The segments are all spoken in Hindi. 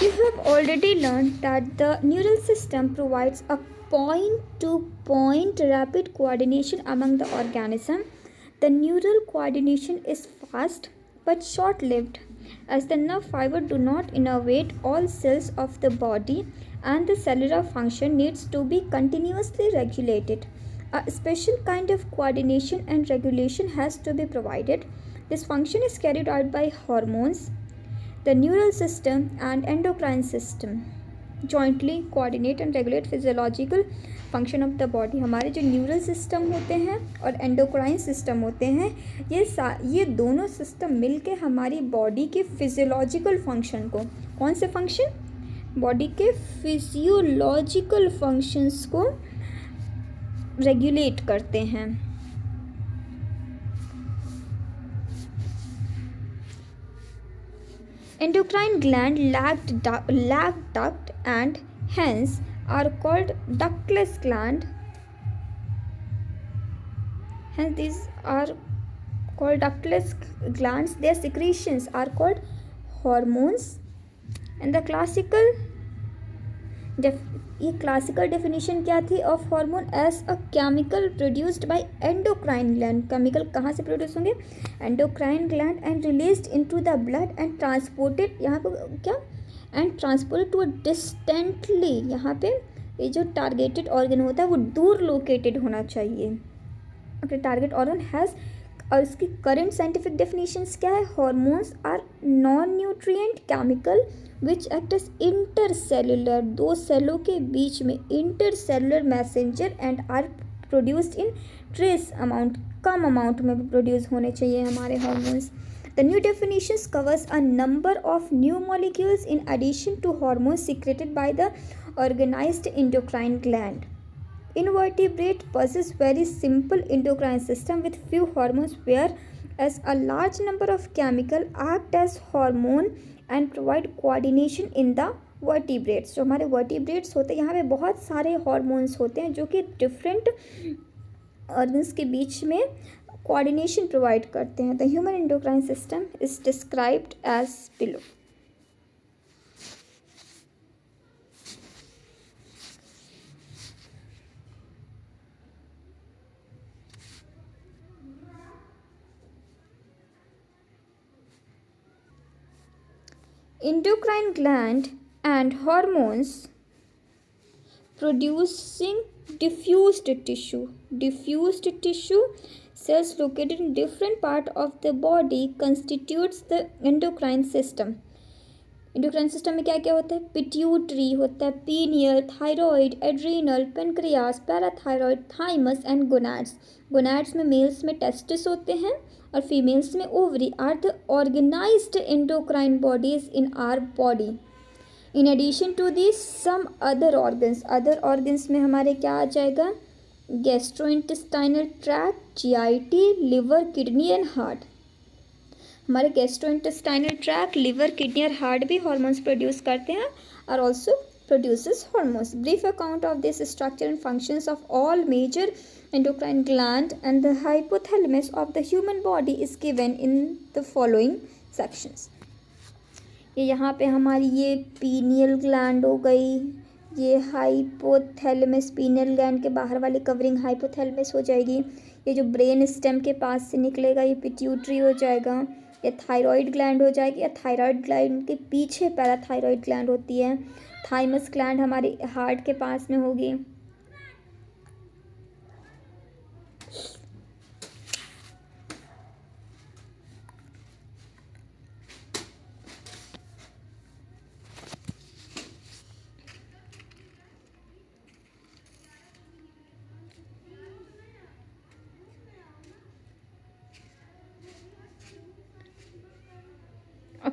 You have already learned that the neural system provides a point to point rapid coordination among the organism. The neural coordination is fast but short lived, as the nerve fiber do not innervate all cells of the body and the cellular function needs to be continuously regulated. A special kind of coordination and regulation has to be provided. This function is carried out by hormones, the neural system and endocrine system jointly coordinate and regulate physiological function of the body. हमारे जो न्यूरल सिस्टम होते हैं और एंडोक्राइन सिस्टम होते हैं, ये दोनों सिस्टम मिलके हमारी बॉडी के फिजियोलॉजिकल फंक्शन को, कौन से फंक्शन, बॉडी के फिजियोलॉजिकल फंक्शंस को रेगुलेट करते हैं. Endocrine gland lack duct and hence are called ductless gland. Hence these are called ductless glands. Their secretions are called hormones. And the classical definition क्या थी of hormone as a chemical produced by endocrine gland. chemical कहाँ से produce होंगे, endocrine gland, and released into the blood and transported, यहाँ पे क्या, and transported to a distantly, यहाँ पे ये जो targeted organ होता है वो दूर located होना चाहिए. okay, target organ has, और इसकी करंट साइंटिफिक डेफिनेशंस क्या है, hormones are non nutrient chemical which act as intercellular, दो सेलों के बीच में intercellular messenger and are produced in trace amount, कम अमाउंट में प्रोड्यूस होने चाहिए हमारे hormones. The new definitions covers a number of new molecules in addition to hormones secreted by the organized endocrine gland. Invertebrate possess very simple endocrine system with few hormones, whereas a large number of chemical act as hormone and provide coordination in the vertebrates. जो हमारे vertebrates होते हैं यहाँ पे बहुत सारे hormones होते हैं जो कि different organs के बीच में coordination provide करते हैं. The human endocrine system is described as below. Endocrine gland and hormones producing diffused tissue. Diffused tissue cells located in different part of the body constitutes the endocrine system. endocrine system में क्या क्या होता है, पिट्यूटरी होता है, pineal, thyroid, adrenal, pancreas, parathyroid, thymus and gonads. Gonads में मेल्स में टेस्टिस होते हैं और फीमेल्स में ovary are the organized endocrine bodies in our body. In addition to this some other organs में हमारे क्या आ जाएगा, gastrointestinal tract, GIT, liver, kidney and heart. हमारे गैस्ट्रोइंटेस्टाइनल ट्रैक्ट, लिवर, किडनी और हार्ट भी हॉर्मोन्स प्रोड्यूस करते हैं और also produces hormones. Brief account of this structure and functions of all major endocrine gland and the hypothalamus of the human body is given in the following sections. ये यहाँ पे हमारी ये पीनियल ग्लैंड हो गई, ये हाइपोथैलेमस, पीनियल ग्लैंड के बाहर वाली कवरिंग हाइपोथैलेमस हो जाएगी. ये जो ब्रेन स्टेम के पास से निकलेगा ये पिट्यूटरी हो जाएगा. ये थायराइड ग्लैंड हो जाएगी, या थायराइड ग्लैंड के पीछे पैराथायराइड ग्लैंड होती है. थाइमस ग्लैंड हमारे हार्ट के पास में होगी.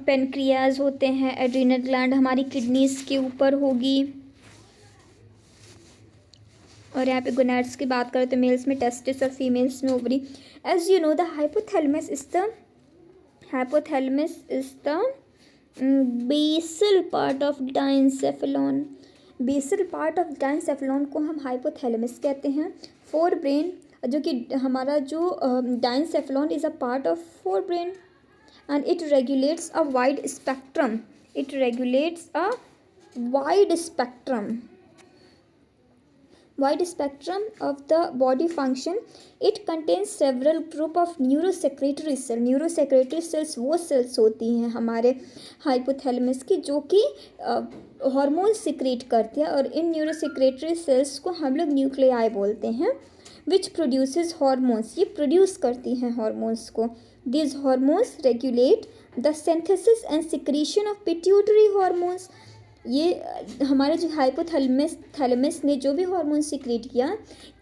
पेनक्रियाज होते हैं. एड्रीनल ग्लैंड हमारी किडनीज के ऊपर होगी. और यहाँ पे गोनाड्स की बात करें तो मेल्स में टेस्टिस और फीमेल्स में ovary. As you know the hypothalamus is the basal part of diencephalon. Basal part of diencephalon को हम हाइपोथैलेमस कहते हैं. फोर ब्रेन, जो कि हमारा जो diencephalon is a part of fore brain and it regulates a wide spectrum It regulates a wide spectrum of the body function. It contains several group of neurosecretory cells. Neurosecretory cells वो cells होती हैं हमारे हाइपोथैलेमस की जो कि हार्मोन सिक्रेट करती है, और इन न्यूरोसेक्रेटरी सेल्स को हम लोग न्यूक्लियाई बोलते हैं, विच प्रोड्यूसेस हार्मोन्स, ये प्रोड्यूस करती हैं हार्मोन्स को. These hormones regulate the synthesis and secretion of pituitary hormones. ये हमारे जो थैलेमस ने जो भी हार्मोन सिक्रेट किया,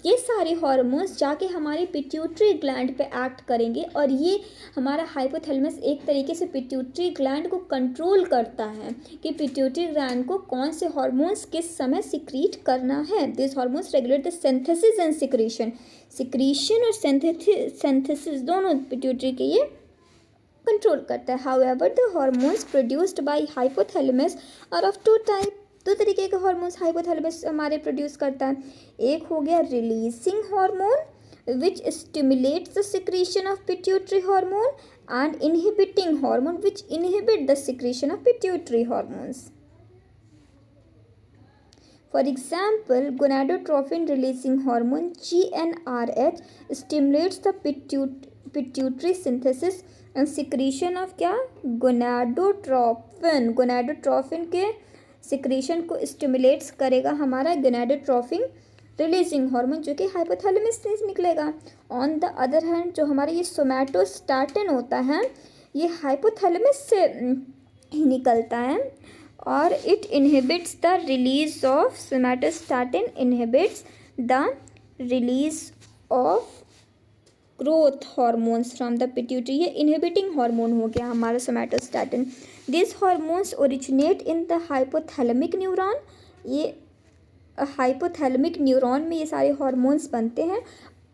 ये सारे हार्मोन्स जाके हमारे पिट्यूटरी ग्लैंड पे एक्ट करेंगे, और ये हमारा हाइपोथैलेमस एक तरीके से पिट्यूटरी ग्लैंड को कंट्रोल करता है कि पिट्यूटरी ग्लैंड को कौन से हार्मोन्स किस समय सिक्रीट करना है. This hormones regulate the synthesis and secretion और सिंथेसिस दोनों पिट्यूटरी के ये कंट्रोल करता है. However the hormones produced by hypothalamus are of two type. दो तरीके के हार्मोन्स हाइपोथैलेमस हमारे प्रोड्यूस करता है. एक हो गया releasing hormone which stimulates the secretion of pituitary hormone, and inhibiting hormone which inhibit the secretion of pituitary hormones. For example, gonadotropin releasing hormone GnRH stimulates the pituitary synthesis and secretion of क्या gonadotropin. gonadotropin के सिक्रीशन को स्टिमुलेट्स करेगा हमारा gonadotropin रिलीजिंग हार्मोन जो कि हाइपोथैलेमस से निकलेगा. ऑन द अदर हैंड जो हमारा ये सोमैटोस्टैटिन होता है, ये हाइपोथैलेमस से ही निकलता है, और it inhibits the release of somatostatin inhibits the release of growth hormones from the pituitary. ये इनहिबिटिंग हार्मोन हो गया हमारा somatostatin. This hormones originate in the hypothalamic neuron. ये हाइपोथैलेमिक न्यूरॉन में ये सारे हार्मोन्स बनते हैं.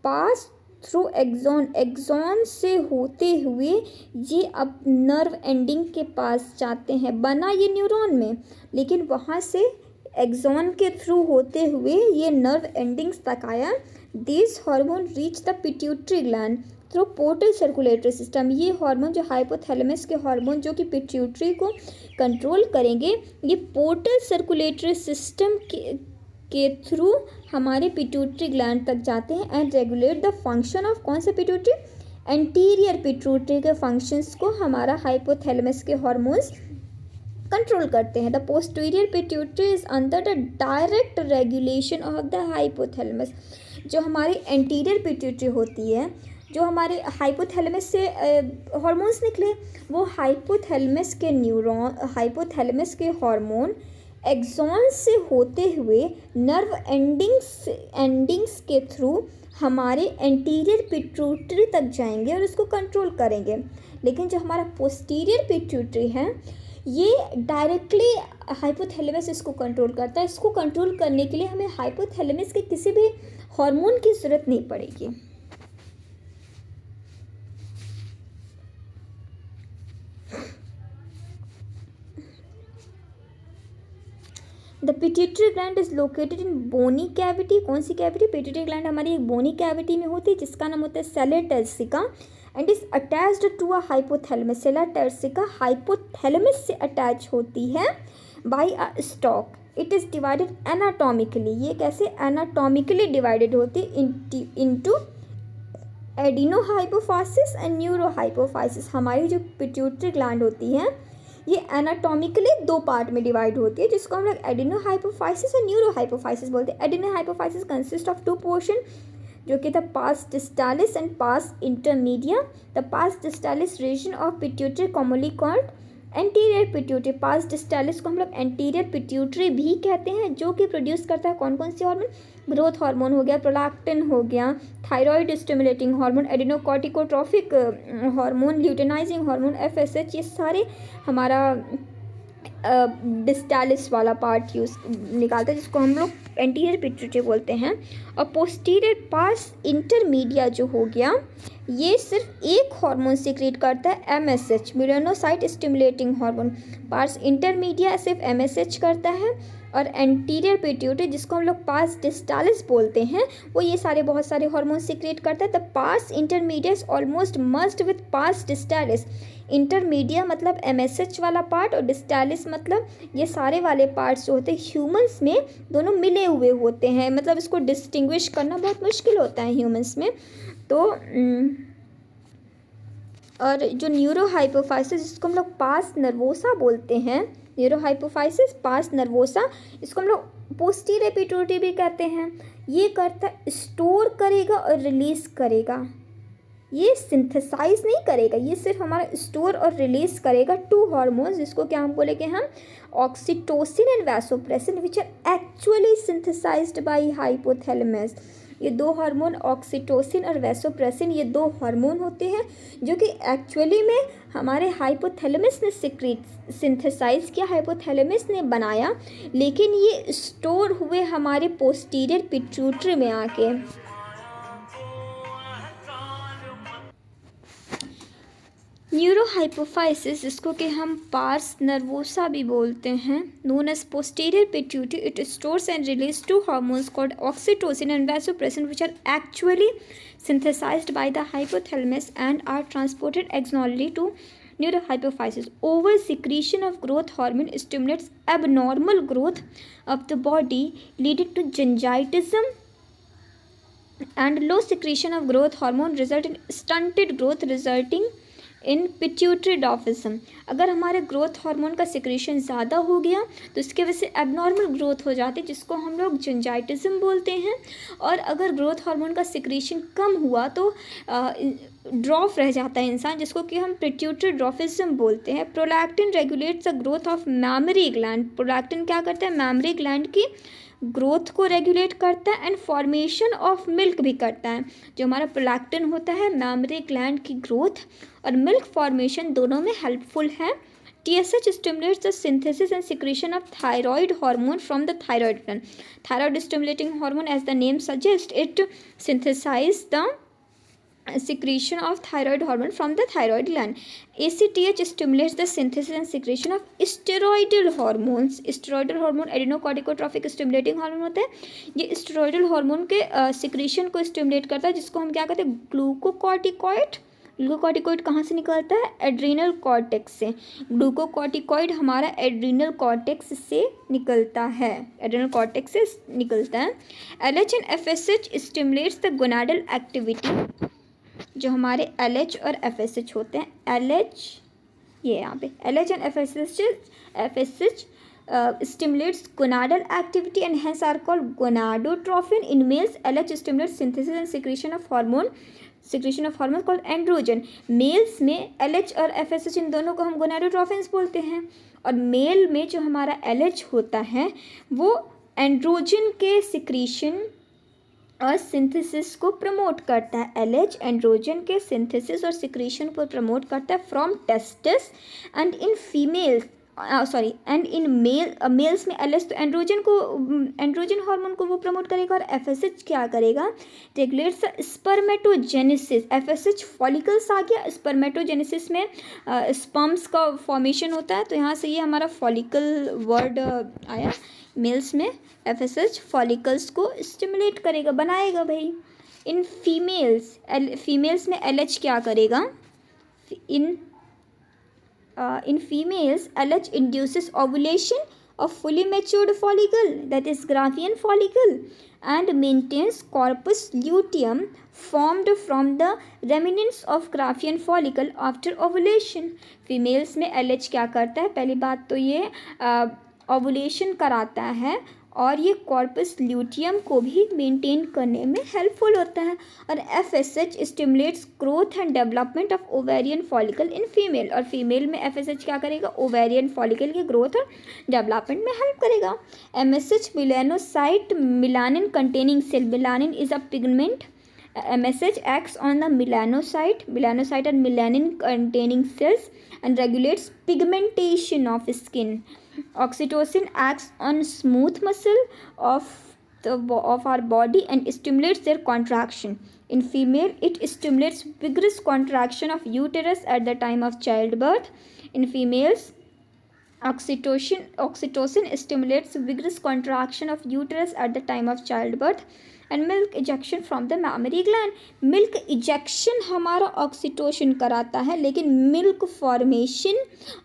पास थ्रू एक्सॉन से होते हुए ये अब नर्व एंडिंग के पास जाते हैं. बना ये न्यूरॉन में, लेकिन वहाँ से एक्सॉन के थ्रू होते हुए ये नर्व एंडिंग्स तक आया. This hormone reach the pituitary gland through portal circulatory system. ये हार्मोन जो हाइपोथैलेमस के हार्मोन जो कि पिट्यूटरी को कंट्रोल करेंगे, ये पोर्टल सर्कुलेटरी सिस्टम के थ्रू हमारे पिट्यूटरी ग्लैंड तक जाते हैं and regulate the function of कौन से पिट्यूटरी, एंटीरियर पिट्यूटरी के फंक्शंस को हमारा हाइपोथैलेमस के हार्मोन्स कंट्रोल करते हैं. The posterior pituitary is under the direct regulation of the hypothalamus. जो हमारी एंटीरियर पिट्यूटरी होती है, जो हमारे हाइपोथैलेमस से हार्मोन्स निकले, वो हाइपोथैलेमस के हार्मोन एक्सॉन से होते हुए नर्व एंडिंग्स के थ्रू हमारे एंटीरियर पिट्यूटरी तक जाएंगे और इसको कंट्रोल करेंगे. लेकिन जो हमारा पोस्टीरियर पिट्यूटरी है, ये डायरेक्टली हाइपोथैलेमस इसको कंट्रोल करता है. इसको कंट्रोल करने के लिए हमें हाइपोथैलेमस के किसी भी हार्मोन की ज़रूरत नहीं पड़ेगी. The pituitary gland is located in bony cavity. कौन सी कैविटी? पिट्यूटरी ग्लैंड हमारी एक बोनी कैविटी में होती है जिसका नाम होता है sella turcica, and is attached to a hypothalamus. Sella turcica hypothalamus से अटैच होती है by a stalk. It is divided anatomically. ये कैसे एनाटॉमिकली डिवाइडेड होती है इनटू एडिनोहाइपोफाइसिस एंड न्यूरोहाइपोफाइसिस. हमारी जो पिट्यूटरी ग्लैंड होती है, ये एनाटॉमिकली दो पार्ट में डिवाइड होती है, जिसको हम लोग एडिनोहाइपोफाइसिस और न्यूरोहाइपोफाइसिस बोलते हैं. Adenohypophysis consist of two portion, जो कि the pars distalis and pars intermedia. The pars distalis region of pituitary commonly called anterior pituitary. Pars distalis को हम लोग एंटीरियर पिट्यूटरी भी कहते हैं, जो कि प्रोड्यूस करता है कौन कौन सी हार्मोन? ग्रोथ हार्मोन हो गया, प्रोलैक्टिन हो गया, thyroid stimulating hormone, adrenocorticotrophic hormone, luteinising hormone, FSH. ये सारे हमारा डिस्टालिस वाला पार्ट यूज निकालता है, जिसको हम लोग एंटीरियर पिट्यूटरी बोलते हैं. और पोस्टीरियर पास इंटरमीडिया जो हो गया, ये सिर्फ एक हार्मोन सिक्रेट करता है, MSH, melanocyte stimulating hormone. Parse intermedia सिर्फ MSH करता है, और एंटीरियर पिट्यूटरी जिसको हम लोग पास डिस्टालिस बोलते हैं, वो ये सारे बहुत सारे हार्मोन सीक्रेट करता है। The pars intermediate almost must with pars distalis. Intermedia मतलब MSH वाला पार्ट और डिस्टालिस मतलब ये सारे वाले पार्ट्स जो होते हैं ह्यूमंस में दोनों मिले हुए होते हैं, मतलब इसको डिस्टिंग्विश करना बहुत मुश्किल होता है ह्यूमंस में। तो और जो न्यूरोहाइपोफाइसिस जिसको हम लोग पास नर्वोसा बोलते हैं, न्यूरोहाइपोफाइसिस पास नर्वोसा, इसको हम लोग पोस्टीरियर पिट्यूटरी भी कहते हैं। ये करता है स्टोर करेगा और रिलीज करेगा, ये सिंथेसाइज नहीं करेगा, ये सिर्फ हमारा स्टोर और रिलीज करेगा टू हार्मोन्स जिसको क्या हम बोलेंगे हम oxytocin and vasopressin which are actually synthesized by hypothalamus. ये दो हार्मोन ऑक्सीटोसिन और वैसोप्रेसिन ये दो हार्मोन होते हैं जो कि एक्चुअली में हमारे हाइपोथैलेमस ने सिंथेसाइज किया, हाइपोथैलेमस ने बनाया, लेकिन ये स्टोर हुए हमारे पोस्टीरियर पिट्यूटरी में आके। न्यूरोहाइपोफाइसिस जिसको कि हम पार्स नर्वोसा भी बोलते हैं, known as posterior pituitary, it stores and release two hormones called oxytocin and vasopressin which are actually synthesized by the hypothalamus and are transported axonally to neurohypophysis. Over secretion of growth hormone stimulates abnormal growth of the body leading to gingitism, and low secretion of growth hormone result in stunted growth resulting in pituitary dwarfism. अगर हमारे ग्रोथ हार्मोन का सिक्रेशन ज़्यादा हो गया तो इसके वजह से एबनॉर्मल ग्रोथ हो जाती है जिसको हम लोग जिंजाइटिज्म बोलते हैं। और अगर ग्रोथ हार्मोन का सिक्रेशन कम हुआ तो ड्रॉफ रह जाता है इंसान जिसको कि हम पिट्यूटरी ड्रॉफिज्म बोलते हैं। Prolactin regulates the growth of mammary gland. Prolactin क्या करता है, मैमरी ग्लैंड की ग्रोथ को रेगुलेट करता है एंड फॉर्मेशन ऑफ मिल्क भी करता है। जो हमारा प्रोलैक्टिन होता है मैमरी ग्लैंड की ग्रोथ और मिल्क फॉर्मेशन दोनों में हेल्पफुल है। TSH stimulates the synthesis and secretion of thyroid hormone from the thyroid gland. Thyroid stimulating hormone, as the name suggests, it synthesizes the secretion of thyroid hormone from the thyroid gland. ACTH stimulates the synthesis and secretion of steroidal hormones. Steroidal hormone adrenocorticotropic stimulating hormone होते हैं। ये steroidal hormone के secretion को stimulate करता है जिसको हम क्या कहते हैं, ग्लूकोकॉर्टिकॉइड। ग्लूकोकॉर्टिकॉइड कहाँ से निकलता है, एड्रीनल कॉर्टेक्स से। ग्लूकोकॉर्टिकॉइड हमारा एड्रीनल कॉर्टेक्स से निकलता है, एड्रीनल कॉर्टेक्स से निकलता है। LH and FSH stimulates the gonadal activity। जो हमारे LH और FSH होते हैं, LH ये यहाँ पे LH and FSH stimulates gonadal activity and hence are called gonadotrophin. In males, LH stimulates synthesis and secretion of hormone called androgen. Males में LH और FSH इन दोनों को हम गोनाडोट्रोफिन्स बोलते हैं। और मेल में जो हमारा LH होता है वो एंड्रोजन के सिक्रीशन और सिंथेसिस को प्रमोट करता है। LH एंड्रोजन के सिंथेसिस और सिक्रीशन को प्रमोट करता है from testis and in females and in males में LH तो एंड्रोजन हार्मोन को वो प्रमोट करेगा और FSH क्या करेगा, रेगुलेट्स स्पर्मेटोजेनेसिस। FSH फॉलिकल्स आ गया, स्पर्मेटोजेनेसिस में स्पर्म्स का फॉर्मेशन होता है, तो यहाँ से ये हमारा फॉलिकल वर्ड आया। मेल्स में FSH फॉलिकल्स को स्टिमुलेट करेगा, बनाएगा भाई। इन फीमेल्स में LH क्या करेगा, in females LH induces ovulation of fully matured follicle, that is Graafian follicle, and maintains corpus luteum formed from the remnants of Graafian follicle after ovulation. Females में LH क्या करता है, पहली बात तो ये ओवुलेशन कराता है और ये कॉर्पस ल्यूटियम को भी मेंटेन करने में हेल्पफुल होता है। और FSH stimulates growth and development of ovarian follicle in female. और फीमेल में FSH क्या करेगा, ओवेरियन फॉलिकल की ग्रोथ और डेवलपमेंट में हेल्प करेगा। MSH melanocyte melanin containing cell. Melanin is a pigment. MSH acts on the melanocyte and melanin containing cells and regulates pigmentation of skin. Oxytocin acts on smooth muscle of our body and stimulates their contraction. In female, it stimulates vigorous contraction of uterus at the time of childbirth. In females, Oxytocin stimulates vigorous contraction of uterus at the time of childbirth and milk ejection from the mammary gland. Milk ejection हमारा ऑक्सीटोसिन कराता है, लेकिन मिल्क फॉर्मेशन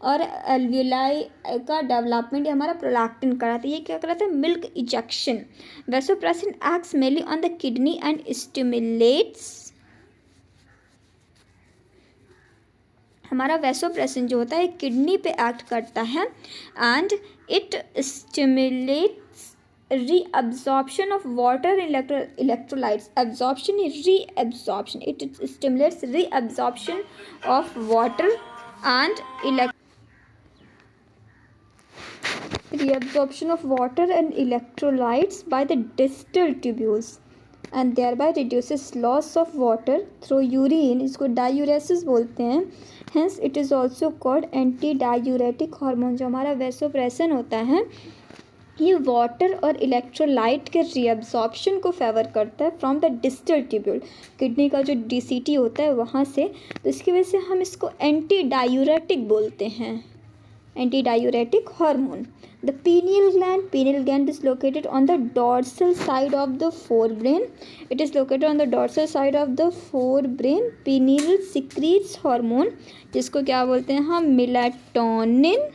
और एल्वियोलाई का डेवलपमेंट हमारा प्रोलैक्टिन कराता है. ये क्या कराता है? Milk ejection. Vasopressin acts mainly on the kidney and stimulates. हमारा वेसोप्रेसिन जो होता है किडनी पे एक्ट करता है and it stimulates reabsorption of water and electrolytes. Absorption is reabsorption. It stimulates reabsorption of water and electrolytes by the distal tubules and thereby reduces loss of water through urine. इसको diuresis बोलते हैं. Hence it is also called anti-diuretic hormone. जो हमारा वेसोप्रेसिन होता है ये वाटर और इलेक्ट्रोलाइट के रीअब्जॉर्प्शन को फेवर करता है from the distal tubule. Kidney का जो डीसीटी होता है वहाँ से, तो इसकी वजह से हम इसको एंटी डायूरेटिक बोलते हैं. Anti diuretic hormone. The pineal gland is located on the dorsal side of the forebrain. It is located on the dorsal side of the forebrain. Pineal secretes hormone जिसको क्या बोलते हैं हम? Melatonin.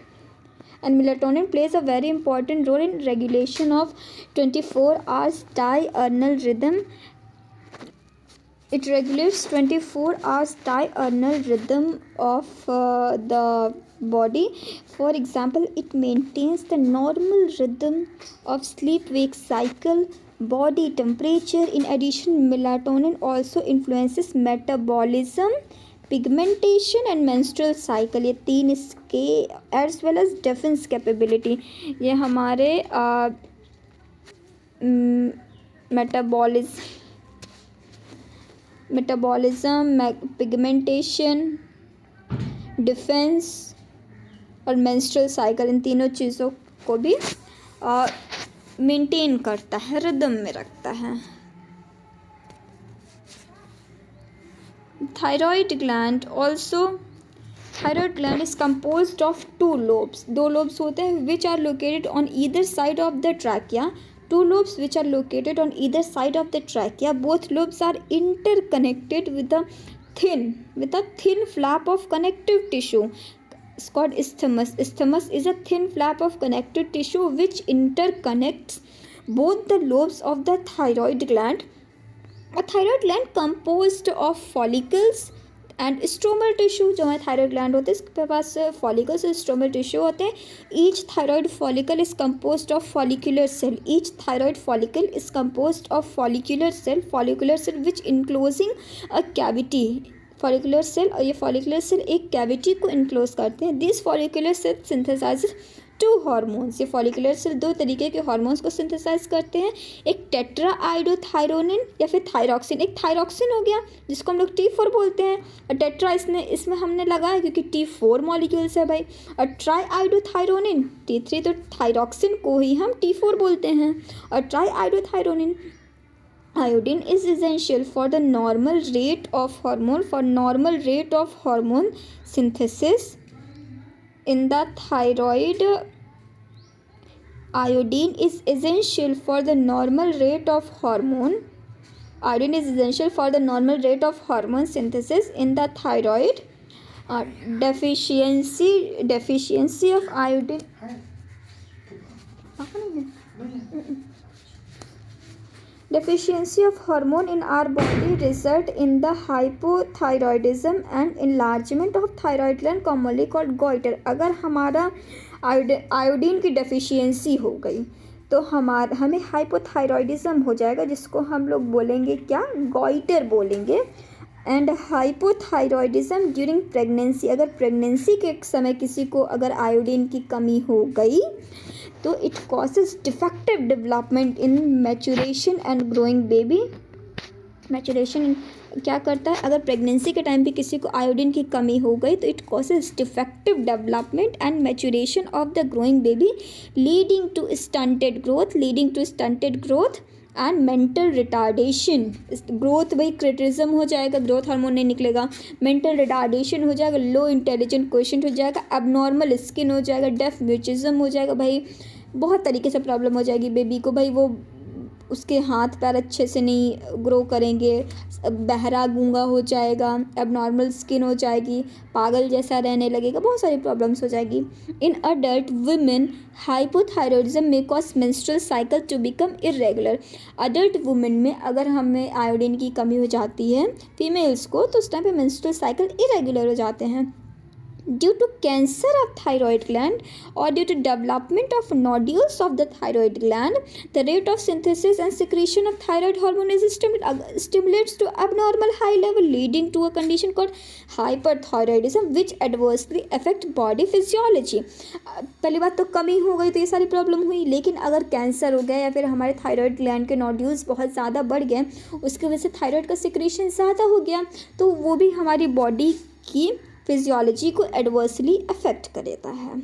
And melatonin plays a very important role in regulation of 24 hours diurnal rhythm. It regulates 24 hours diurnal rhythm of the body. For example, it maintains the normal rhythm of sleep-wake cycle, body temperature. In addition, melatonin also influences metabolism, pigmentation and menstrual cycle. ये तीन इसके as well as defence capability. ये हमारे मेटाबॉलिज्म, पिगमेंटेशन, डिफेंस और मेंस्ट्रुअल साइकिल, इन तीनों चीज़ों को भी मेंटेन करता है, रिदम में रखता है. Thyroid gland is composed of two lobes. दो lobes होते हैं which are located on either side of the trachea. Two lobes which are located on either side of the trachea. Both lobes are interconnected with a thin flap of connective tissue. It's called isthmus. Isthmus is a thin flap of connective tissue which interconnects both the lobes of the thyroid gland. A thyroid gland composed of follicles and stromal tissue. जो हमारे thyroid gland होते हैं इसके पास follicles और stromal tissue होते हैं. Each thyroid follicle is composed of follicular cell. Each thyroid follicle is composed of follicular cell which enclosing a cavity. follicular cell और ये follicular cell एक cavity को enclose करते हैं. These follicular cell synthesizes to hormones. ये फॉलिकुलर सेल दो तरीके के हार्मोन्स को सिंथेसाइज करते हैं. एक टेट्राआइडोथायरोनिन या फिर थायरॉक्सिन. एक थायरॉक्सिन हो गया जिसको हम लोग T4 बोलते हैं, और टेट्रा इसमें हमने लगाया क्योंकि T4 मॉलिक्यूल्स है भाई. और ट्राईआइडोथायरोनिन T3, तो थायरॉक्सिन को ही हम T4 बोलते हैं. और triiodothyronine iodine is essential for the normal rate of hormone synthesis in the thyroid. Iodine is essential for the normal rate of hormone synthesis in the thyroid. Deficiency of iodine. Deficiency of hormone in our body result in the hypothyroidism and enlargement of thyroid gland, commonly called goiter. अगर हमारा आयोडीन की डेफिशिएंसी हो गई तो हमें हाइपोथायरॉयडिज्म हो जाएगा, जिसको हम लोग बोलेंगे क्या? गॉइटर बोलेंगे. And hypothyroidism during pregnancy. अगर प्रेगनेंसी के समय किसी को अगर आयोडीन की कमी हो गई तो it causes defective development in maturation and growing baby. Maturation क्या करता है? अगर प्रेगनेंसी के टाइम पे किसी को आयोडीन की कमी हो गई तो it causes defective development and maturation of the growing baby, leading to stunted growth and mental retardation, growth भाई क्रिटिज्म हो जाएगा, ग्रोथ हार्मोन नहीं निकलेगा, मेंटल रिटार्डेशन हो जाएगा, लो इंटेलिजेंट क्वेश्चन हो जाएगा, एबनॉर्मल स्किन हो जाएगा, डेफ म्यूचिज्म हो जाएगा, भाई बहुत तरीके से प्रॉब्लम हो जाएगी बेबी को, भाई वो उसके हाथ पैर अच्छे से नहीं ग्रो करेंगे, बहरा गूंगा हो जाएगा, एबनॉर्मल स्किन हो जाएगी, पागल जैसा रहने लगेगा, बहुत सारी प्रॉब्लम्स हो जाएगी। इन अडल्ट वुमेन हाइपोथायरॉयडिज्म में cause menstrual cycle to become irregular. Adult women में अगर हमें आयोडीन की कमी हो जाती है फीमेल्स को, तो उस टाइम पे मेंस्ट्रुअल साइकिल इरेगुलर हो जाते हैं। Due to cancer of thyroid gland or due to development of nodules of the thyroid gland, the rate of synthesis and secretion of thyroid hormone is stimulates to abnormal high level, leading to a condition called hyperthyroidism which adversely affect body physiology। पहली बात तो कमी हो गई तो ये सारी प्रॉब्लम हुई, लेकिन अगर कैंसर हो गया या फिर हमारे थायराइड ग्लैंड के नोड्यूल्स बहुत ज़्यादा बढ़ गए, उसकी वजह से थायराइड का सिक्रेशन ज़्यादा हो गया, तो वो भी हमारी बॉडी की फिजियोलॉजी को एडवर्सली अफेक्ट कर देता है।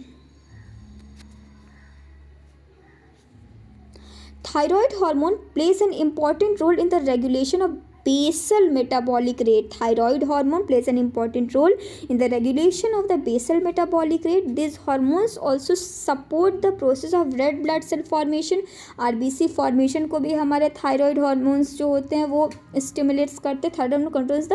Thyroid hormone plays an important role in the regulation of basal metabolic rate. Thyroid hormone plays an important role in the regulation of the basal metabolic rate. These hormones also support the process of red blood cell formation. RBC formation को भी हमारे थायराइड हार्मोन्स जो होते हैं वो स्टिमुलेट्स करते हैं। Thyroid hormone controls the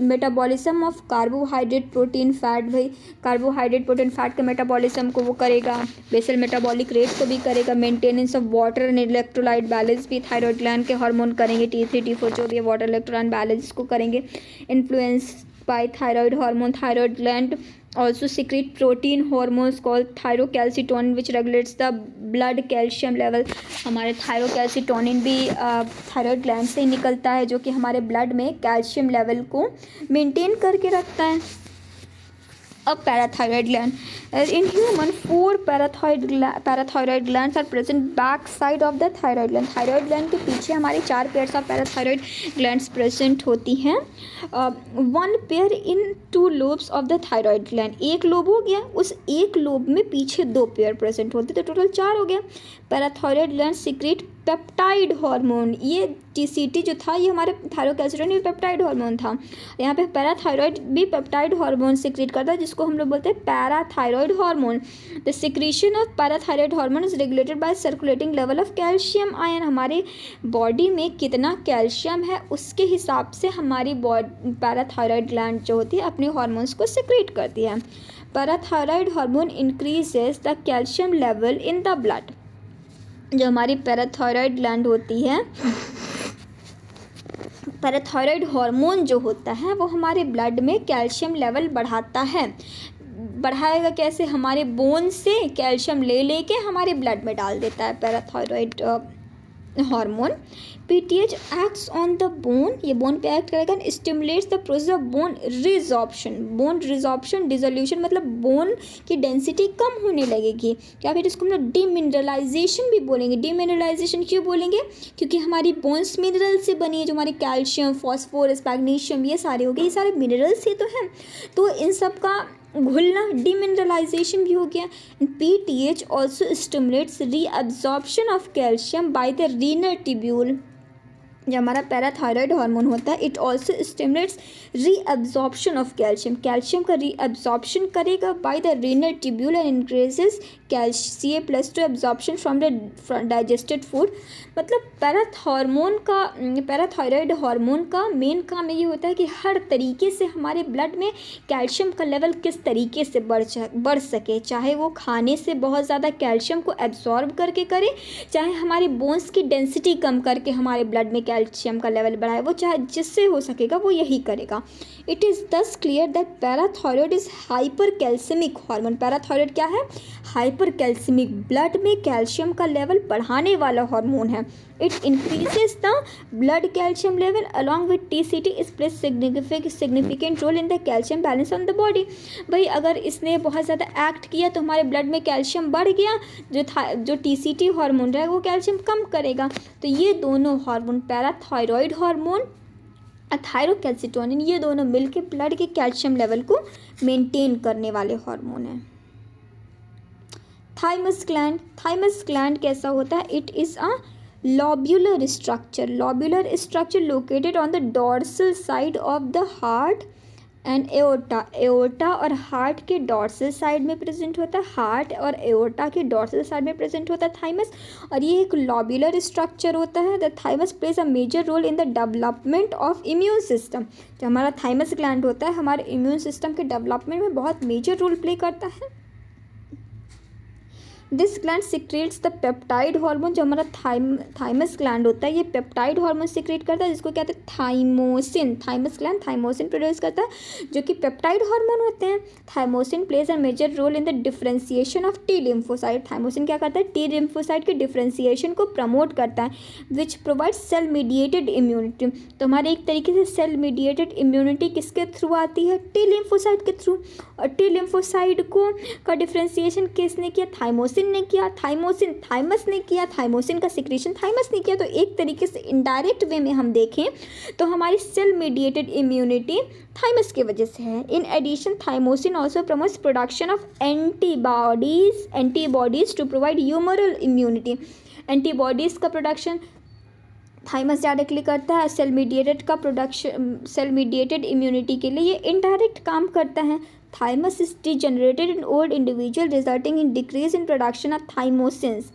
metabolism of carbohydrate protein fat. भाई कार्बोहाइड्रेट प्रोटीन फैट के मेटाबॉलिज्म को वो करेगा, बेसल मेटाबॉलिक रेट को भी करेगा, maintenance of water and electrolyte balance भी थायराइड ग्लैंड के हार्मोन करेंगे, T3 T4 जो भी वाटर इलेक्ट्रोलाइट बैलेंस को करेंगे। Influence by thyroid hormone, thyroid gland also secrete protein hormones called thyrocalcitonin which regulates the blood calcium level। हमारे थायरोकैल्सिटोनिन भी थायराइड ग्लैंड से ही निकलता है, जो कि हमारे ब्लड में कैल्शियम लेवल को मेंटेन करके रखता है। अब parathyroid gland, in human 4 parathyroid glands are present back side of the thyroid gland। Thyroid gland के पीछे हमारी 4 pairs of parathyroid glands present होती हैं। 1 pair in 2 lobes of the thyroid gland, एक लोब हो गया, उस एक लोब में पीछे 2 पेयर प्रेजेंट होते, तो टोटल 4 हो गया। Parathyroid gland secret peptide hormone, ये TCT जो था ये हमारे थायरोकैल्सिटोनिन पेप्टाइड हार्मोन था। यहाँ पे पैराथायरॉयड भी पेप्टाइड हार्मोन सीक्रेट करता है, जिसको हम लोग बोलते हैं parathyroid hormone. The secretion of parathyroid hormone is regulated by circulating level of calcium ion. हमारे बॉडी में कितना कैल्शियम है उसके हिसाब से हमारी पैराथायरॉयड ग्लैंड जो होती है अपने हार्मोन्स को सिक्रेट करती है। Parathyroid hormone increases the calcium level in the blood. जो हमारी पैराथायरॉयड ग्लैंड होती है, पैराथायरॉयड हार्मोन जो होता है वो हमारे ब्लड में कैल्शियम लेवल बढ़ाता है। बढ़ाएगा कैसे? हमारे बोन से कैल्शियम ले लेके हमारे ब्लड में डाल देता है parathyroid hormone. PTH acts on the bone, ये बोन पे एक्ट करेगा, stimulates the process of bone resorption. Bone resorption, dissolution मतलब बोन की डेंसिटी कम होने लगेगी, या फिर इसको हम लोग डीमिनरलाइजेशन भी बोलेंगे। डीमिनरलाइजेशन क्यों बोलेंगे? क्योंकि हमारी बोन्स मिनरल से बनी है, जो हमारे कैल्शियम, फॉस्फोरस, मैग्नीशियम ये सारे हो गए, ये सारे मिनरल्स ही तो हैं, तो इन सब का घुलना डीमिनरलाइजेशन भी हो गया। PTH also stimulates reabsorption of calcium by the renal tubule. जो हमारा पैराथायरॉयड हार्मोन होता है, it also stimulates reabsorption of calcium. Calcium का रीअब्जॉर्प्शन करेगा by the renal tubule and increases Ca+2 absorption from the digested food. मतलब पैराथायरॉयड हार्मोन का मेन काम ये होता है कि हर तरीके से हमारे ब्लड में कैल्शियम का लेवल किस तरीके से बढ़ सके, चाहे वो खाने से बहुत ज़्यादा कैल्शियम को एब्जॉर्ब करके करे, चाहे हमारे बोन्स की डेंसिटी कम करके हमारे ब्लड में कैल्शियम का लेवल बढ़ाए, वो चाहे जिससे हो सकेगा वो यही करेगा। It is thus clear that parathyroid is hypercalcemic hormone. Parathyroid क्या है? हाइपर कैल्सिमिक, ब्लड में कैल्शियम का लेवल बढ़ाने वाला हार्मोन है। It increases the blood calcium level along with TCT is plays significant role in the calcium balance on the body. भाई अगर इसने बहुत ज़्यादा एक्ट किया तो हमारे ब्लड में कैल्शियम बढ़ गया, जो TCT हार्मोन है वो कैल्शियम कम करेगा। तो ये दोनों हार्मोन, पैराथायरॉयड हार्मोन, थायरोकैल्सिटोनिन, ये दोनों मिलके ब्लड के कैल्शियम लेवल को मेंटेन करने वाले हार्मोन हैं। थाइमस ग्लैंड, थाइमस ग्लैंड कैसा होता है? It is a lobular structure located on the dorsal side of the heart and aorta और हार्ट के डॉर्सल साइड में प्रेजेंट होता है, हार्ट और एओर्टा के डॉर्सल साइड में प्रेजेंट होता है थाइमस, और ये एक लॉब्यूलर स्ट्रक्चर होता है। The thymus plays a major role in the development of immune system. जो हमारा थाइमस ग्लैंड होता है हमारे इम्यून सिस्टम के डेवलपमेंट में बहुत मेजर रोल प्ले करता है। This gland secretes the peptide hormone. जो हमारा थाइमस ग्लैंड होता है ये पेप्टाइड हार्मोन सिक्रेट करता है जिसको कहते हैं thymosin. Thymus gland thymosin produce करता है जो कि पेप्टाइड हार्मोन होते हैं। Thymosin plays a major role in the differentiation of T lymphocyte. Thymosin क्या करता है, टी लिम्फोसाइट के डिफरेंशिएशन को प्रमोट करता है, which provide cell mediated immunity. तो हमारे एक तरीके से सेल मीडिएटेड इम्यूनिटी किसके थ्रू आती है, टी लिम्फोसाइट के थ्रू। और टी लिम्फोसाइट को का डिफरेंशिएशन किसने किया, थाइमोसिन ने किया। थाइमोसिन थाइमस ने किया, थाइमोसिन का सिक्रेशन थाइमस ने किया। तो एक तरीके से इनडायरेक्ट वे में हम देखें तो हमारी सेल मीडिएटेड इम्यूनिटी थाइमस की वजह से है। In addition thymosin also promotes production of antibodies to provide humoral immunity. Antibodies का प्रोडक्शन थाइमस डायरेक्टली करता है। सेल मीडिएटेड का प्रोडक्शन, सेल मीडिएटेड इम्यूनिटी के लिए ये इनडायरेक्ट काम करता है। Thymus is degenerated in old individual resulting in decrease in production of thymosins.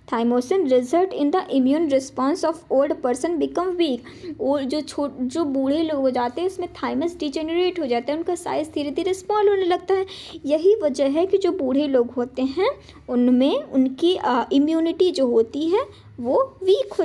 Thymosin result in the immune response of old person become weak. और जो बूढ़े लोग हो जाते हैं इसमें थाइमस डिजेनरेट हो जाता है, उनका साइज़ धीरे धीरे स्मॉल होने लगता है। यही वजह है कि जो बूढ़े लोग होते हैं उनमें उनकी इम्यूनिटी जो होती है वो वीक हो जाती है।